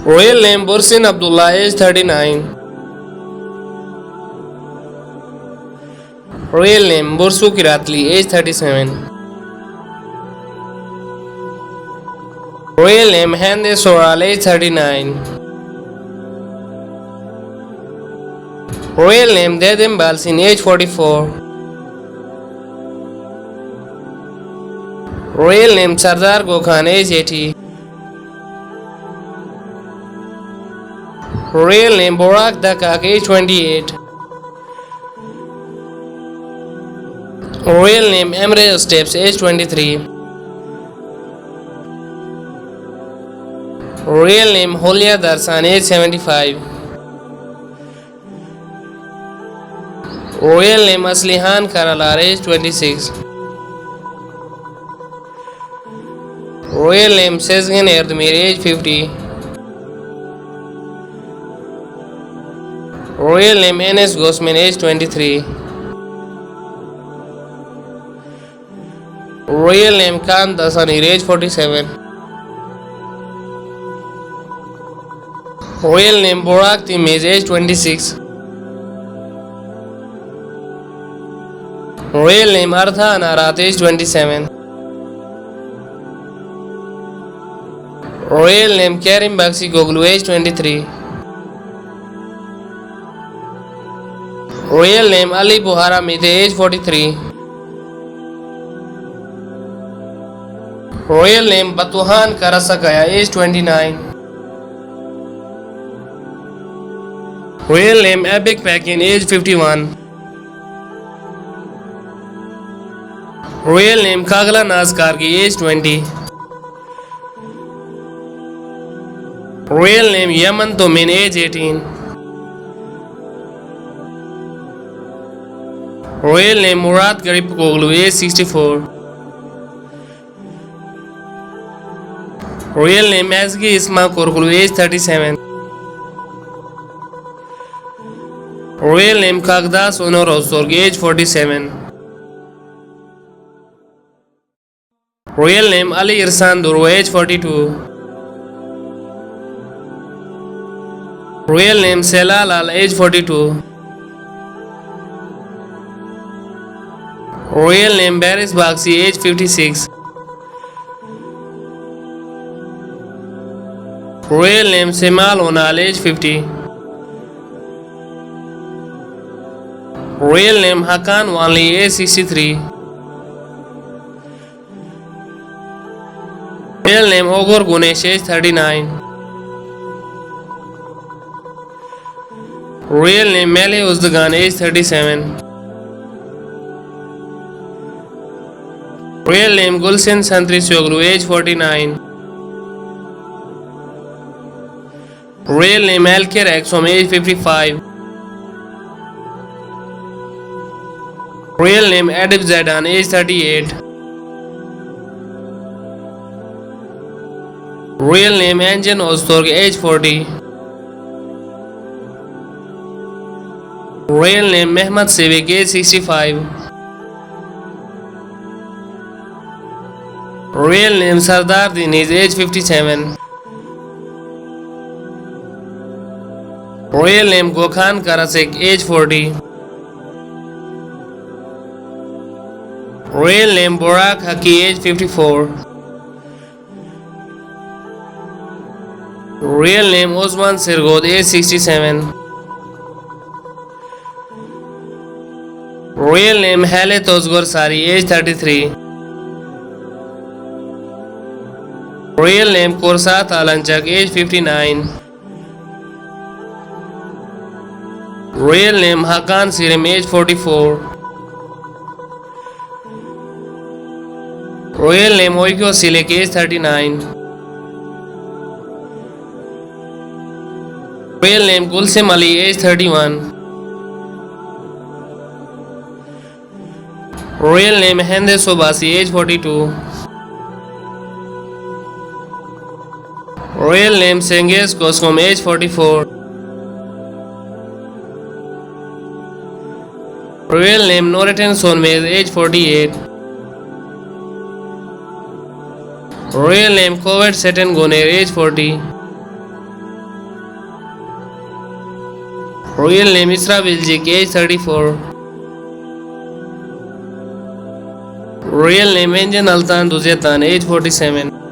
Royal name Bursin Abdullah, age 39. Royal name Bursu Kiratli, age 37. Royal name Hande Soral, age 39. Royal name Dedim Balsin, age 44. Royal name Sardar Gokhan, age 80. Royal name Borak Dakak, age 28. Royal name Emre Steps, age 23. Royal name Holia Darsan, age 75. Royal name Aslihan Karalar, age 26. Royal name Sezgin Erdemir, age 50. Royal name Enes Gosman, age 23. Royal name Khan Dasanir, age 47. Royal name Borak Timiz, age 26. Royal name Artha Anarat, age 27. Royal name Karim Bakshi Goglu, age 23. Royal name Ali Buhara Mite, age 43. Royal name Batuhan Karasakaya, age 29. Royal name Abik Pakin, age 51. Royal name Kagla Naz Kargi, age 20. Royal name Yaman Tomin, age 18. Royal name Murad Garib Koglu, age 64. Royal name Asgi Isma Korkulu, age 37. Royal name Kagdas Honor Ozorg, age 47. Royal name Ali Irsan Duru, age 42. Royal name Selal Al, age 42. Royal name Baris Bagsi, age 56. Royal name Semal Onal, age 50. Royal name Hakan Wanli, age 63. Royal name Ogor Gunesh, age 39. Royal name Mele Uzdagan, age 37. Royal name Gulsen Santri Soglu, age 49. Royal name Alker Exom, age 55. Royal name Adib Zaidan, age 38. Royal name Anjan Oztorg, age 40. Royal name Mehmet Sevik, age 65. Royal name Sardar Diniz, age 57. Royal name Gokhan Karasek, age 40. Royal name Borak Haki, age 54. Real name Osman Sergod, age 67. Real name Halet Ozgor Sari, age 33. Real name Korsat Alanchak, age 59. Real name Hakan Sirim, age 44. Real name Oikyo Silek, age 39. Real name Gulsem Ali, age 31. Real name Hende Sobasi, age 42. Real name Senges Koskom, age 44. Real name Noratan Sonmez, age 48. Real name Kovet Setan Goner, age 40. Real name Isra Biljik, age 34. Real name Engin Altan Duzetan, age 47.